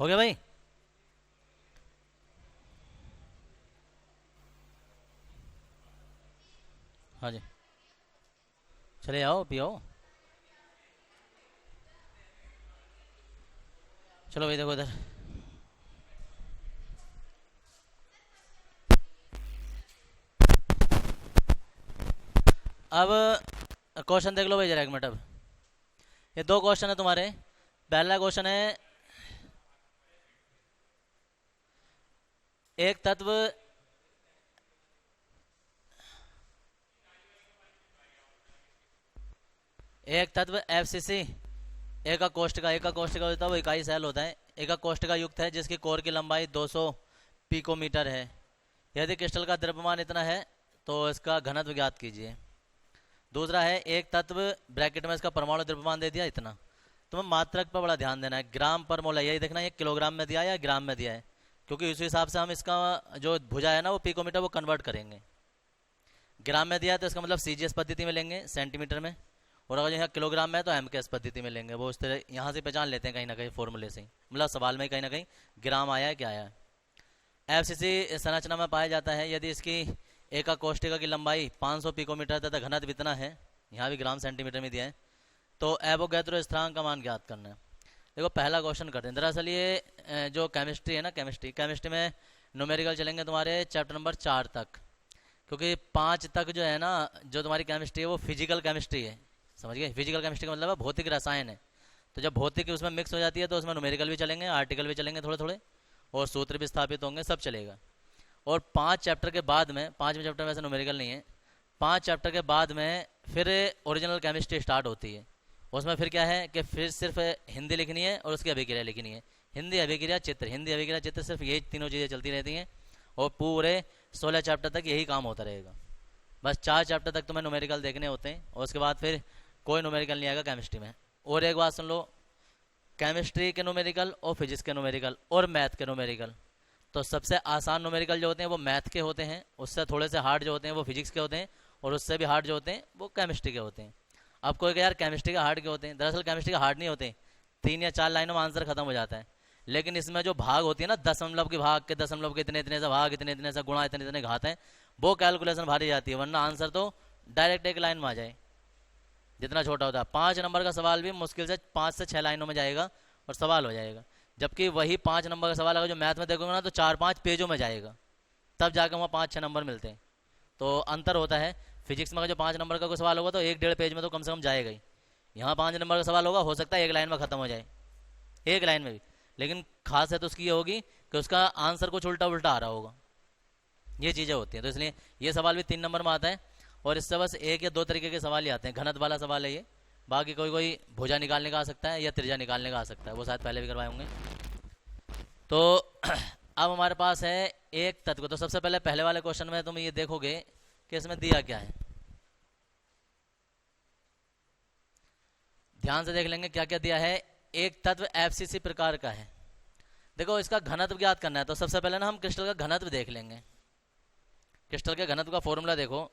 हो गया भाई? हाँ जी, चले आओ पियो। चलो भाई देखो इधर। अब क्वेश्चन देख लो भाई जरा एक मिनट। अब ये दो क्वेश्चन है तुम्हारे। पहला क्वेश्चन है, एक तत्व, एक तत्व एफसीसी एक कोष्ठ का होता है वो इकाई सेल होता है। एक कोष्ठ का युक्त है जिसकी कोर की लंबाई 200 पिकोमीटर है। यदि क्रिस्टल का द्रव्यमान इतना है तो इसका घनत्व ज्ञात कीजिए। दूसरा है, एक तत्व, ब्रैकेट में इसका परमाणु द्रव्यमान दे दिया इतना। तुम्हें मात्रक पर बड़ा ध्यान देना है, ग्राम पर मोल है, यही देखना है ये किलोग्राम में दिया है या ग्राम में दिया है, क्योंकि उस हिसाब से हम इसका जो भुजा है ना वो पिकोमीटर वो कन्वर्ट करेंगे। ग्राम में दिया है तो इसका मतलब सीजीएस पद्धति में लेंगे सेंटीमीटर में, और अगर यहाँ किलोग्राम में है तो एमकेएस पद्धति में लेंगे। वो उस तरह यहाँ से पहचान लेते हैं कहीं ना कहीं फॉर्मूले से ही, मतलब सवाल में कहीं ना कहीं ग्राम आया है क्या आया है। एफसीसी संरचना में पाया जाता है यदि इसकी एका कोष्ठिका की लंबाई 500 पिकोमीटर तथा घनत्व इतना है, यहाँ भी ग्राम सेंटीमीटर में दिया है, तो एवोगैड्रो स्थिरांक का मान ज्ञात करना है। देखो पहला क्वेश्चन करते हैं। दरअसल ये जो केमिस्ट्री है ना, केमिस्ट्री में न्यूमेरिकल चलेंगे तुम्हारे चैप्टर नंबर 4 तक, क्योंकि 5 तक जो है ना जो तुम्हारी केमिस्ट्री है वो फिजिकल केमिस्ट्री है। समझ गए? फिजिकल केमिस्ट्री का मतलब है भौतिक रसायन है। तो जब भौतिक उसमें मिक्स हो जाती है तो उसमें न्यूमेरिकल भी चलेंगे, आर्टिकल भी चलेंगे थोड़े थोड़े, और सूत्र भी स्थापित होंगे, सब चलेगा। और 5 चैप्टर के बाद में, 5वें चैप्टर में वैसे न्यूमेरिकल नहीं है, 5 चैप्टर के बाद में फिर ओरिजिनल केमिस्ट्री स्टार्ट होती है। उसमें फिर क्या है कि फिर सिर्फ हिंदी लिखनी है और उसकी अभिक्रिया लिखनी है। हिंदी अभिक्रिया चित्र, हिंदी अभिक्रिया चित्र, सिर्फ ये तीनों चीज़ें चलती रहती हैं, और पूरे 16 चैप्टर तक यही काम होता रहेगा। बस 4 चैप्टर तक तुम्हें न्यूमेरिकल देखने होते हैं, और उसके बाद फिर कोई न्यूमेरिकल नहीं आएगा केमिस्ट्री में। और एक बात सुन लो, केमिस्ट्री के न्यूमेरिकल और फिजिक्स के न्यूमेरिकल और मैथ के न्यूमेरिकल, तो सबसे आसान न्यूमेरिकल जो होते हैं वो मैथ के होते हैं, उससे थोड़े से हार्ड जो होते हैं वो फिजिक्स के होते हैं, और उससे भी हार्ड जो होते हैं वो केमिस्ट्री के होते हैं। अब कोई यार केमिस्ट्री के हार्ड के होते हैं, दरअसल केमिस्ट्री के हार्ड नहीं होते, 3 या 4 लाइनों में आंसर खत्म हो जाता है। लेकिन इसमें जो भाग होती है ना, दशमलव के भाग के, दशमलव के इतने इतने से भाग, इतने इतने से गुणा, इतने इतने घात हैं, वो कैलकुलेशन भारी जाती है, वरना आंसर तो डायरेक्ट एक लाइन में आ जाए जितना छोटा होता है। 5 नंबर का सवाल भी मुश्किल से 5 से 6 लाइनों में जाएगा और सवाल हो जाएगा, जबकि वही 5 नंबर का सवाल अगर जो मैथ में देखोगे ना तो 4-5 पेजों में जाएगा, तब जाकर वहाँ 5-6 नंबर मिलते हैं। तो अंतर होता है। फिजिक्स में अगर जो 5 नंबर का कोई सवाल होगा तो 1-1.5 पेज में तो कम से कम जाएगा ही। यहाँ 5 नंबर का सवाल होगा, हो सकता है एक लाइन में खत्म हो जाए, एक लाइन में भी, लेकिन खास है तो उसकी ये होगी कि उसका आंसर कुछ उल्टा उल्टा आ रहा होगा। ये चीज़ें होती हैं, तो इसलिए ये सवाल भी 3 नंबर में आता है, और इससे बस 1 या 2 तरीके के सवाल ही आते हैं। घनत्व वाला सवाल है ये, बाकी कोई कोई भुजा निकालने का आ सकता है या त्रिज्या निकालने का आ सकता है, वो शायद पहले भी करवाए होंगे। तो अब हमारे पास है एक तत्व। तो सबसे पहले पहले वाले क्वेश्चन में तुम ये देखोगे कि इसमें दिया क्या है, ध्यान से देख लेंगे क्या क्या दिया है। एक तत्व एफसीसी प्रकार का है। देखो इसका घनत्व ज्ञात करना है, तो सबसे पहले ना हम क्रिस्टल का घनत्व देख लेंगे। क्रिस्टल के घनत्व का फॉर्मूला देखो,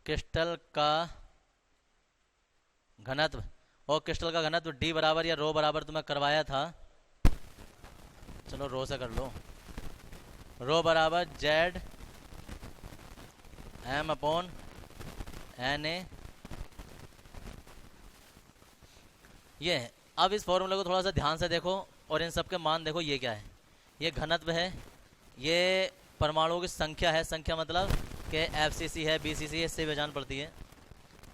क्रिस्टल का घनत्व, और क्रिस्टल का घनत्व डी बराबर या रो बराबर तुम्हें करवाया था, चलो रो से कर लो। रो बराबर Z M upon N A, ये है। अब इस फॉर्मूले को थोड़ा सा ध्यान से देखो और इन सब के मान देखो। ये क्या है? ये घनत्व है, ये परमाणुओं की संख्या है, संख्या मतलब कि एफसीसी है, बीसीसी है, इससे पहचान पड़ती है।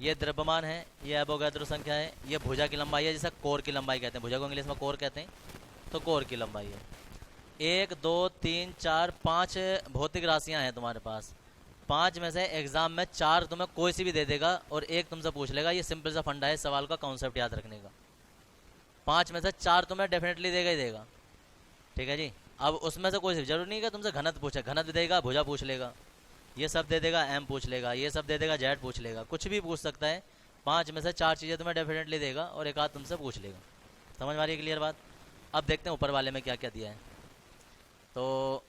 ये द्रव्यमान है, ये एवोगैड्रो संख्या है, ये भुजा की लंबाई है, जिसे कोर की लंबाई कहते हैं, भुजा को इंग्लिश में कोर कहते हैं, तो कोर की लंबाई है। 1 2 3 4 5 भौतिक राशियां हैं तुम्हारे पास। 5 में से एग्जाम में 4 तुम्हें कोई सी भी दे देगा और 1 तुमसे पूछ लेगा। ये सिंपल सा फंडा है सवाल का, कॉन्सेप्ट याद रखने का। 5 में से 4 तुम्हें डेफिनेटली देगा ही देगा, ठीक है जी। अब उसमें से कोई जरूरी नहीं है तुमसे घनत्व पूछे, घनत्व देगा, भुजा पूछ लेगा, ये सब दे देगा, एम पूछ लेगा, ये सब दे देगा, जेड पूछ लेगा, कुछ भी पूछ सकता है। 5 में से 4 चीज़ें तुम्हें डेफिनेटली देगा और एक आध तुमसे पूछ लेगा। समझ में आ रही है क्लियर बात? अब देखते हैं ऊपर वाले में क्या क्या दिया है। तो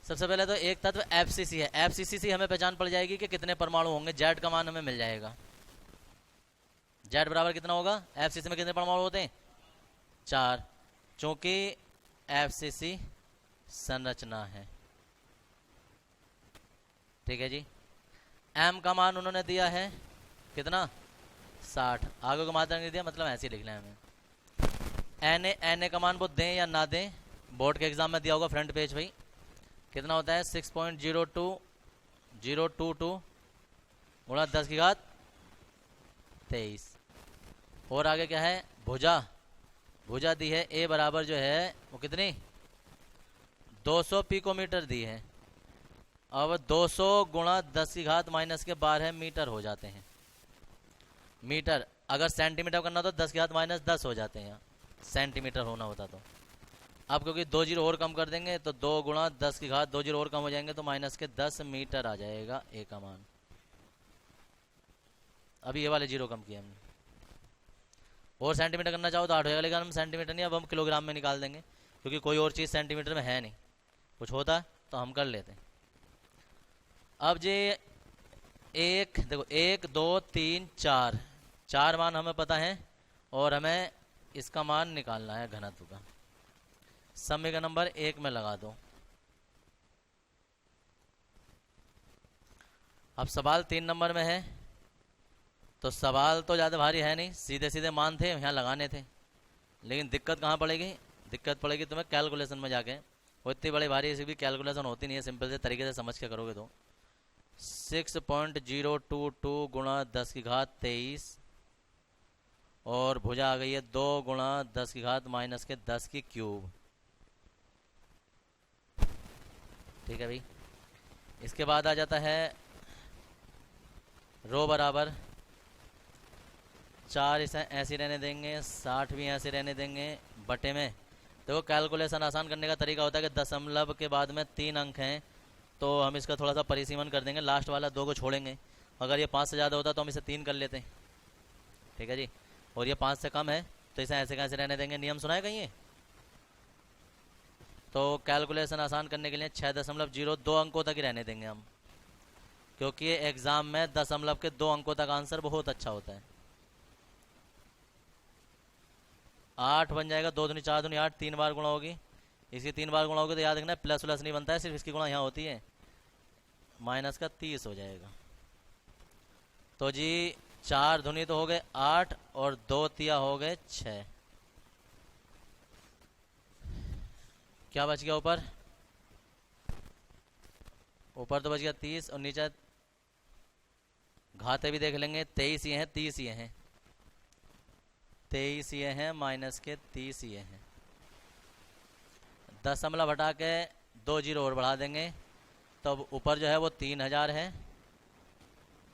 सबसे पहले तो एक तत्व एफसीसी है, एफसीसी से हमें पहचान पड़ जाएगी कि कितने परमाणु होंगे, जेड का मान हमें मिल जाएगा। जेड बराबर कितना होगा, एफसीसी में कितने परमाणु होते हैं, 4, चूंकि एफसीसी संरचना है। ठीक है जी। एम का मान उन्होंने दिया है कितना, 60, आगे को मात्रा नहीं दिया, मतलब ऐसे ही लिखना है हमें। एन ए का मान वो दें या ना दें, बोर्ड के एग्जाम में दिया होगा फ्रंट पेज भाई, कितना होता है 6.02022 गुणा 10 की घात 23। और आगे क्या है, भुजा, भुजा दी है ए बराबर जो है वो कितनी 200 पिकोमीटर दी है। अब 200 गुणा 10 की घात माइनस के 12 मीटर हो जाते हैं। मीटर अगर सेंटीमीटर करना तो 10 की घात माइनस 10 हो जाते हैं, सेंटीमीटर होना होता तो। अब क्योंकि 2 जीरो और कम कर देंगे तो 2 गुणा 10 की घात 2 जीरो और कम हो जाएंगे तो माइनस के 10 मीटर आ जाएगा ए का मान। अभी ये वाले जीरो कम किए हमने। और सेंटीमीटर करना चाहो तो 8 हो जाएगा, लेकिन हम सेंटीमीटर नहीं, अब हम किलोग्राम में निकाल देंगे, क्योंकि कोई और चीज़ सेंटीमीटर में है नहीं। कुछ होता है तो हम कर लेते हैं। अब जी एक देखो 1 2 3 4, 4 मान हमें पता है और हमें इसका मान निकालना है घनत्व का। समय का नंबर 1 में लगा दो। अब सवाल 3 नंबर में है, तो सवाल तो ज़्यादा भारी है नहीं, सीधे सीधे मान थे यहाँ लगाने थे, लेकिन दिक्कत कहाँ पड़ेगी, दिक्कत पड़ेगी तुम्हें कैलकुलेशन में जाके। वो इतनी बड़ी भारी ऐसी भी कैलकुलेशन होती नहीं है, सिंपल से तरीके से समझ के करोगे तो 6.022 गुणा 10 की घात 23 और भुजा आ गई है 2 गुणा 10 की घात माइनस के 10 की क्यूब। ठीक है भाई। इसके बाद आ जाता है रो बराबर 4, इसे ऐसे रहने देंगे, 60 भी ऐसे रहने देंगे, बटे में देखो कैलकुलेशन आसान करने का तरीका होता है कि दशमलव के बाद में 3 अंक हैं तो हम इसका थोड़ा सा परिसीमन कर देंगे, लास्ट वाला 2 को छोड़ेंगे। अगर ये 5 से ज़्यादा होता तो हम इसे 3 कर लेते हैं। ठीक है जी। और ये 5 से कम है तो इसे ऐसे कैसे रहने देंगे, नियम सुना है कहीं ये? तो कैलकुलेशन आसान करने के लिए 6.02 अंकों तक ही रहने देंगे हम, क्योंकि ये एग्ज़ाम में दशमलव के 2 अंकों तक आंसर बहुत अच्छा होता है। 8 बन जाएगा, 2 दूनी 4 दूनी 8, 3 बार गुणा होगी, इसकी 3 बार गुणा होगी तो याद रखना प्लस प्लस नहीं बनता है, सिर्फ इसकी गुणा यहाँ होती है, माइनस का 30 हो जाएगा। तो जी 4 दूनी तो हो गए 8 और 2 तिया हो गए 6। क्या बच गया ऊपर? ऊपर तो बच गया 30 और नीचे घाते भी देख लेंगे, 23 ये हैं 30 ये हैं, 23 ये हैं माइनस के 30 ये हैं। दशमलव हटा के 2 जीरो और बढ़ा देंगे तो अब ऊपर जो है वो 3000 है,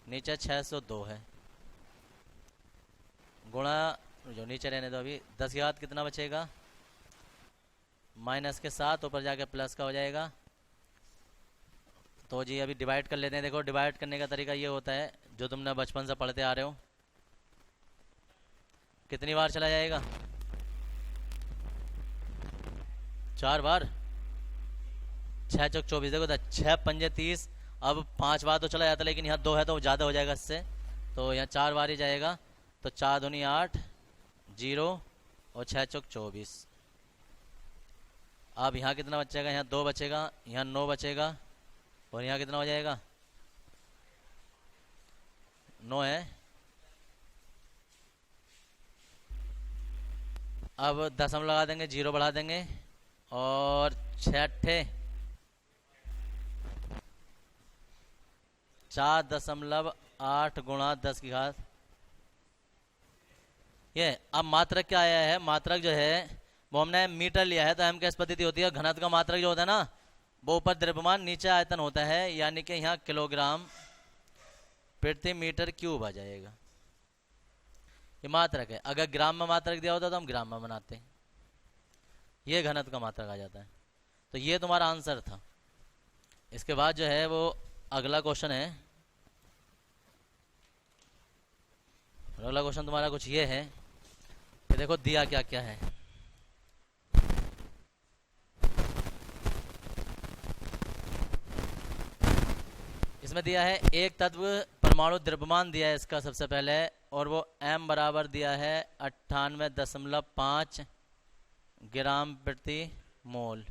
नीचे 602 है, गुणा जो नीचे रहने दो अभी 10 की घात कितना बचेगा, माइनस के 7, ऊपर जाके प्लस का हो जाएगा। तो जी अभी डिवाइड कर लेते हैं। देखो डिवाइड करने का तरीका ये होता है जो तुमने बचपन से पढ़ते आ रहे हो। कितनी बार चला जाएगा? 4 बार, 6 चौक 24, देखो 6 पंजे 30। अब 5 बार तो चला जाता, लेकिन यहाँ 2 है तो ज़्यादा हो जाएगा इससे, तो यहाँ 4 बार ही जाएगा। तो 4 दूनी 8, 0 और 6 चौक 24। अब यहाँ कितना बचेगा? यहाँ 2 बचेगा, यहाँ 9 बचेगा और यहाँ कितना हो जाएगा? 9 है। अब दशमलव लगा देंगे, 0 बढ़ा देंगे और 6 4.8 गुणा 10 की घात। ये अब मात्रक क्या आया है? मात्रक जो है वो हमने मीटर लिया है, तो हम कैसे पद्धति होती है, घनत्व का मात्रक जो होता है ना वो ऊपर द्रव्यमान नीचे आयतन होता है, यानी कि यहाँ किलोग्राम प्रति मीटर क्यूब आ जाएगा। ये मात्रक है। अगर ग्राम में मात्रक दिया होता तो हम ग्राम में बनाते हैं, ये घनत्व का मात्रक आ जाता है। तो ये तुम्हारा आंसर था। इसके बाद जो है वो अगला क्वेश्चन है। अगला क्वेश्चन तुम्हारा कुछ ये है कि देखो दिया क्या क्या है। इसमें दिया है एक तत्व परमाणु द्रव्यमान दिया है इसका सबसे पहले, और वो m बराबर दिया है 98.5 ग्राम प्रति मोल।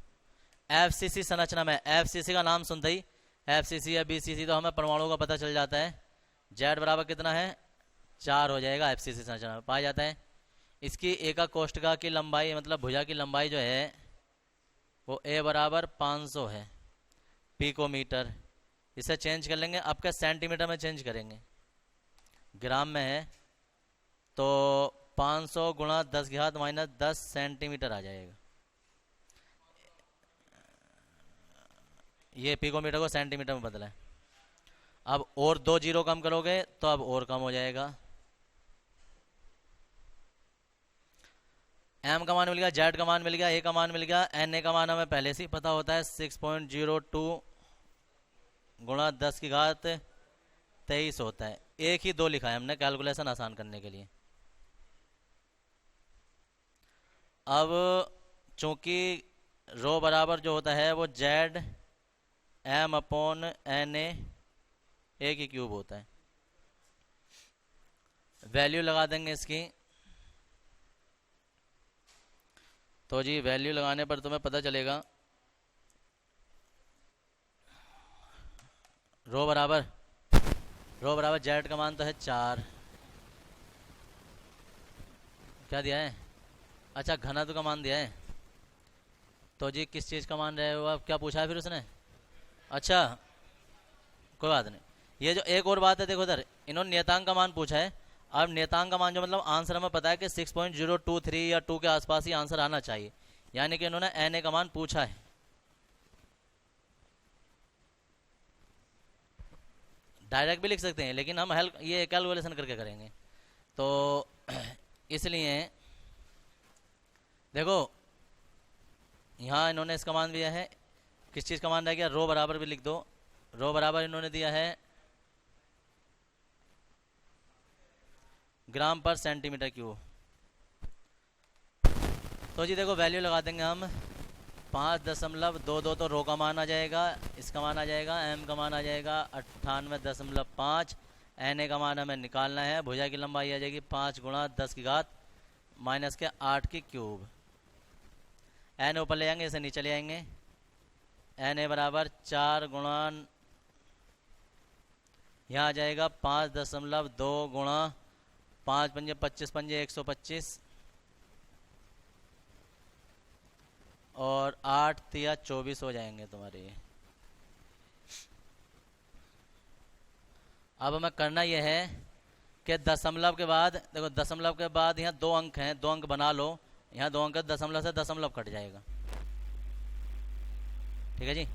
FCC संरचना में, FCC का नाम सुनते ही FCC या BCC तो हमें परमाणु का पता चल जाता है। Z बराबर कितना है 4 हो जाएगा FCC संरचना में पाया जाता है। इसकी एका कोष्ठका की लंबाई मतलब भुजा की लंबाई जो है वो A बराबर 500 है पिकोमीटर। इसे चेंज कर लेंगे, अब क्या सेंटीमीटर में चेंज करेंगे, ग्राम में है तो 500 गुणा 10⁻⁻10 सेंटीमीटर आ जाएगा। ये पिकोमीटर को सेंटीमीटर में बदला है। अब और 2 जीरो कम करोगे तो अब और कम हो जाएगा। m का मान मिल गया, z का मान मिल गया, a का मान मिल गया, na का मान हमें पहले से ही पता होता है 6.02 गुणा 10⁻23 होता है। एक ही 2 लिखा है हमने कैलकुलेशन आसान करने के लिए। अब चूंकि रो बराबर जो होता है वो z m/na a की क्यूब होता है। वैल्यू लगा देंगे इसकी, तो जी वैल्यू लगाने पर तुम्हें पता चलेगा रो बराबर z का मान तो है 4, क्या दिया है, अच्छा घनत्व का मान दिया है। तो जी किस चीज़ का मान रहे हो आप, क्या पूछा है फिर उसने, अच्छा कोई बात नहीं। ये जो एक और बात है देखो इधर इन्होंने नियतांक का मान पूछा है। अब नियतांक का मान जो मतलब आंसर हमें पता है कि 6.023 या 2 के आसपास ही आंसर आना चाहिए, यानी कि इन्होंने na का मान पूछा है। डायरेक्ट भी लिख सकते हैं लेकिन हम हेल्प ये कैलकुलेशन करके करेंगे, तो इसलिए देखो यहाँ इन्होंने इसका मान दिया है, किस चीज़ का मान रह गया, रो बराबर भी लिख दो। रो बराबर इन्होंने दिया है ग्राम पर सेंटीमीटर क्यूब। तो जी देखो वैल्यू लगा देंगे हम 5.22 तो रो का मान आ जाएगा, इसका मान आ जाएगा, m का मान आ जाएगा 98.5, na का मान हमें निकालना है, भुजा की लंबाई आ जाएगी 5 गुणा 10⁻⁸ की क्यूब। n ऊपर ले जाएंगे, इसे नीचे ले आएंगे, na बराबर 4 गुणा यहाँ आ जाएगा 5.2 गुणा 5 पंजे 25 पंजे 125 और 8 तिया 24 हो जाएंगे तुम्हारे ये। अब हमें करना यह है कि दशमलव के बाद देखो, दशमलव के बाद यहाँ 2 अंक हैं, 2 अंक बना लो, यहाँ 2 अंक दशमलव से दशमलव कट जाएगा, ठीक है जी।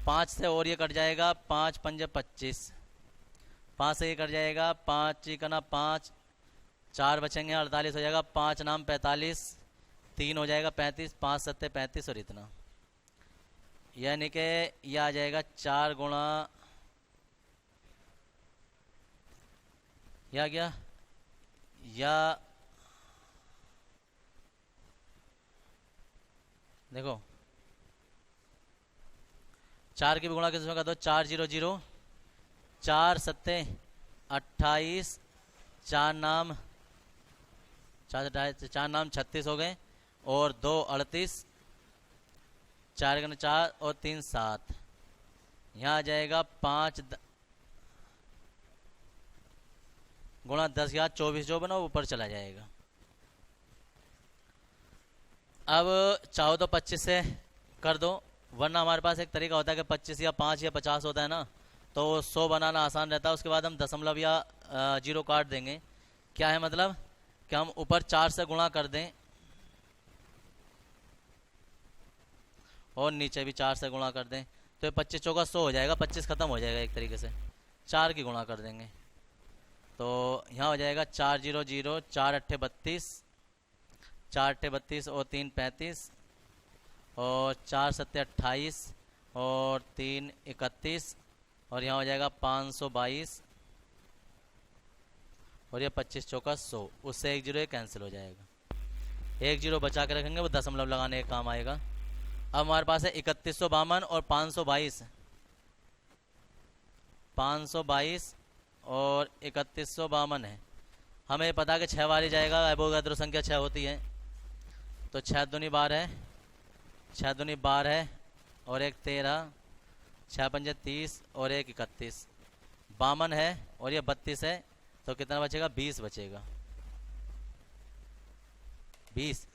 5 से और ये कट जाएगा, 5 पंजे 25, 5 से ये कट जाएगा, 5 का 5, 4 बचेंगे 48 हो जाएगा, 5 नाम 45, 3 हो जाएगा 35, 5 सत्ते 35 और इतना, यानी कि यह आ जाएगा 4 गुणा या क्या या देखो 4 की भी गुणा किसमें कर दो, 4 0 0, 4 सत्ते 28, 4 नाम 36 हो गए और 2 38, 4 गुना 4 और 3 7, यहाँ आ जाएगा 5 गुणा 10⁻24 जो बना ऊपर चला जाएगा। अब चाहो तो 25 से कर दो, वरना हमारे पास एक तरीका होता है कि 25 या 5 या 50 होता है ना, तो 100 बनाना आसान रहता है। उसके बाद हम दशमलव या जीरो काट देंगे। क्या है मतलब कि हम ऊपर 4 से गुणा कर दें और नीचे भी 4 से गुणा कर दें, तो 25 चौका 100 हो जाएगा, 25 खत्म हो जाएगा एक तरीके से। 4 की गुणा कर देंगे तो यहाँ हो जाएगा 4 0 0, 4 अट्ठे 32, 4 अट्ठे 32 और 3 35 और 4 सत्ते 28 और 3 31 और यहाँ हो जाएगा 522 और ये 25 चौका 100, उससे 1 0 कैंसिल हो जाएगा। 1 0 बचा के रखेंगे, वो दशमलव लगाने का काम आएगा। अब हमारे पास है 3152 और 522, 522 और 3152 है। हमें पता है कि 6 बार ही जाएगा, एवोगाद्रो संख्या 6 होती है। तो 6 दूनी 12 है, 6 दूनी 12 है और 1 13, 6 पंजे 30 और 1 31, 52 है और ये 32 है। तो कितना बचेगा? 20 बचेगा, 20।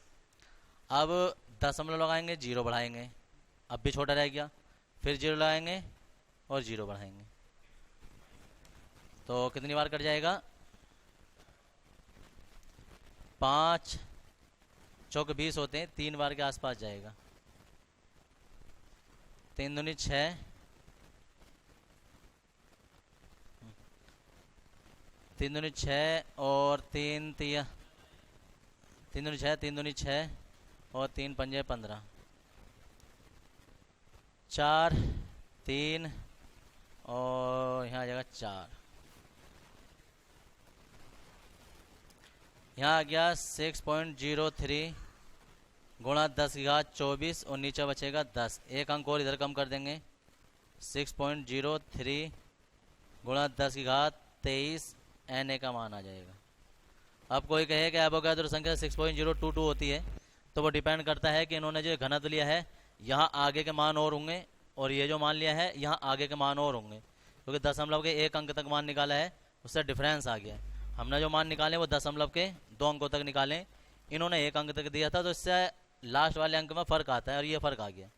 अब दशमलव लगाएंगे, जीरो बढ़ाएंगे, अब भी छोटा रह गया, फिर जीरो लगाएंगे और जीरो बढ़ाएंगे, तो कितनी बार कट जाएगा? 5 चौक 20 होते हैं, 3 बार के आसपास जाएगा। 3 दूनी 6, 3 दूनी 6 और 3 3 दूनी 6, 3 दूनी 6 और 3 पंजे 15, 4 3 और यहाँ आ जाएगा 4, यहाँ आ गया 6.03 गुणा 10 की घात 24 और नीचे बचेगा 10। एक अंक और इधर कम कर देंगे, 6.03 गुणा 10 की घात 23 Na का मान आ जाएगा। अब कोई कहे कि एवोगाद्रो संख्या 6.022 होती है, तो वो डिपेंड करता है कि इन्होंने जो घनत्व लिया है यहाँ आगे के मान और होंगे और ये जो मान लिया है यहाँ आगे के मान और होंगे, क्योंकि दशमलव के 1 अंक तक मान निकाला है, उससे डिफरेंस आ गया। हमने जो मान निकाले वो दशमलव के 2 अंकों तक निकाले, इन्होंने 1 अंक तक दिया था, तो इससे लास्ट वाले अंक में फ़र्क आता है और ये फ़र्क आ गया।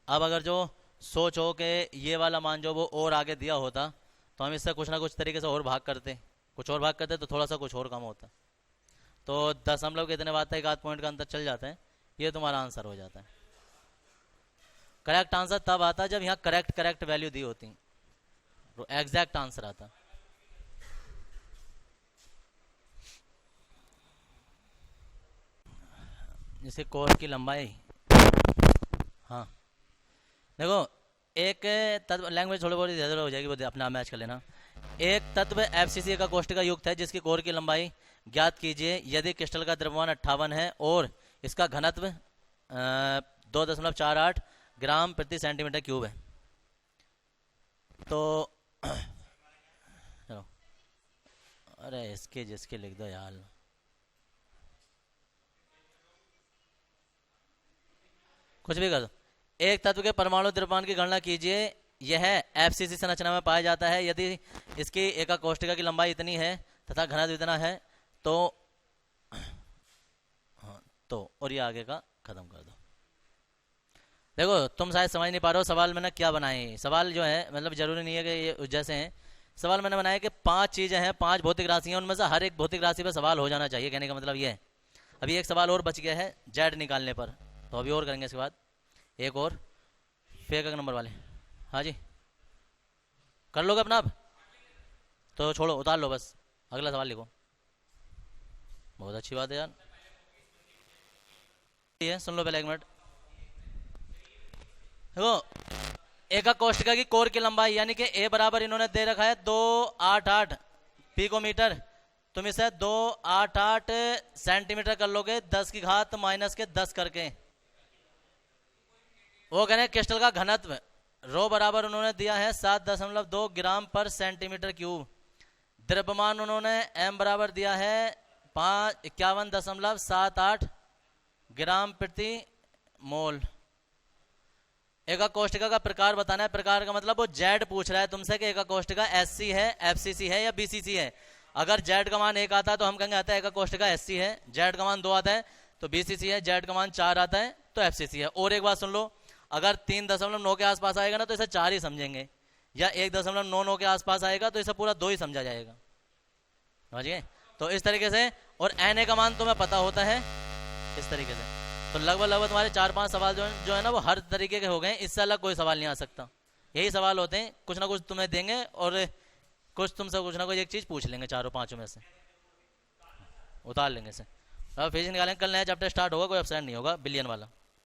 अब अगर जो सोचो कि ये वाला मान जो वो और आगे दिया होता, तो हम इससे कुछ ना कुछ तरीके से और भाग करते, तो थोड़ा सा कुछ और कम होता। तो दशमलव के इतने बात है, 1 आध पॉइंट का अंतर चल जाता है, ये तुम्हारा आंसर हो जाता है। करेक्ट आंसर तब आता जब यहाँ करेक्ट वैल्यू दी होती, तो एग्जैक्ट आंसर आता। जैसे कोर की लंबाई, हाँ देखो, एक तत्व, लैंग्वेज थोड़ी बहुत इधर हो जाएगी, वो अपना मैच कर लेना। एक तत्व FCC का कोष्ठ का युक्त है जिसकी कोर की लंबाई ज्ञात कीजिए यदि क्रिस्टल का द्रव्यमान 58 है और इसका घनत्व 2.48 ग्राम प्रति सेंटीमीटर क्यूब है। तो चलो, अरे इसके जिसके लिख दो यार, कुछ भी कर दो। एक तत्व के परमाणु द्रव्यमान की गणना कीजिए, यह FCC संरचना में पाया जाता है यदि इसकी एका कोष्ठिका की लंबाई इतनी है तथा घनत्व इतना है, तो हाँ, तो और ये आगे का खत्म कर दो। देखो तुम शायद समझ नहीं पा रहे हो सवाल मैंने क्या बनाए। सवाल जो है मतलब जरूरी नहीं है कि ये जैसे हैं। सवाल मैंने बनाया कि 5 चीजें हैं, 5 भौतिक राशियां, उनमें से हर एक भौतिक राशि पर सवाल हो जाना चाहिए। कहने का मतलब ये है। अभी एक सवाल और बच गया है जेड निकालने पर, तो अभी और करेंगे इसके बाद एक और, फिर एक नंबर वाले। हाँ जी, कर लोगे अपना? अब तो छोड़ो, उतार लो, बस अगला सवाल लिखो। बहुत अच्छी बात है यार, ये सुन लो पहले 1 मिनट। देखो एका कोष्ठिका की कोर की लंबाई यानी कि ए बराबर इन्होंने दे रखा है 288 पिकोमीटर, तुम इसे 288 सेंटीमीटर कर लोगे 10 की घात -10 करके। वो कह रहे हैं क्रिस्टल का घनत्व रो बराबर उन्होंने दिया है 7.2 ग्राम पर सेंटीमीटर क्यूब। द्रव्यमान उन्होंने m बराबर दिया है 51.78 ग्राम प्रति मोल। एका कोष्ठिका का प्रकार बताना है। प्रकार का मतलब वो जेड पूछ रहा है तुमसे कि एका कोष्ठिका SC है, FCC है या BCC है। अगर जेड का मान 1 आता है तो हम कहेंगे आता है एका कोष्ठिका SC है, जेड का मान 2 आता है तो BCC है, जेड का मान 4 आता है तो FCC है। और एक बात सुन लो, अगर 3.9 के आसपास आएगा ना तो इसे 4 ही समझेंगे, या 1.99 के आसपास आएगा तो इसे पूरा 2 ही समझा जाएगा। समझिए, तो इस तरीके से। और Na का मान तुम्हें पता होता है इस तरीके से। तो लगभग तुम्हारे 4-5 सवाल जो है ना वो हर तरीके के हो गए, इससे अलग कोई सवाल नहीं आ सकता। यही सवाल होते हैं, कुछ ना कुछ तुम्हें देंगे और कुछ तुमसे कुछ ना कुछ एक चीज पूछ लेंगे, 4-5 में से उतार लेंगे से। अब फिजिक्स निकालेंगे, कल नया चैप्टर स्टार्ट होगा, कोई एब्सेंट नहीं होगा, बिलियन वाला।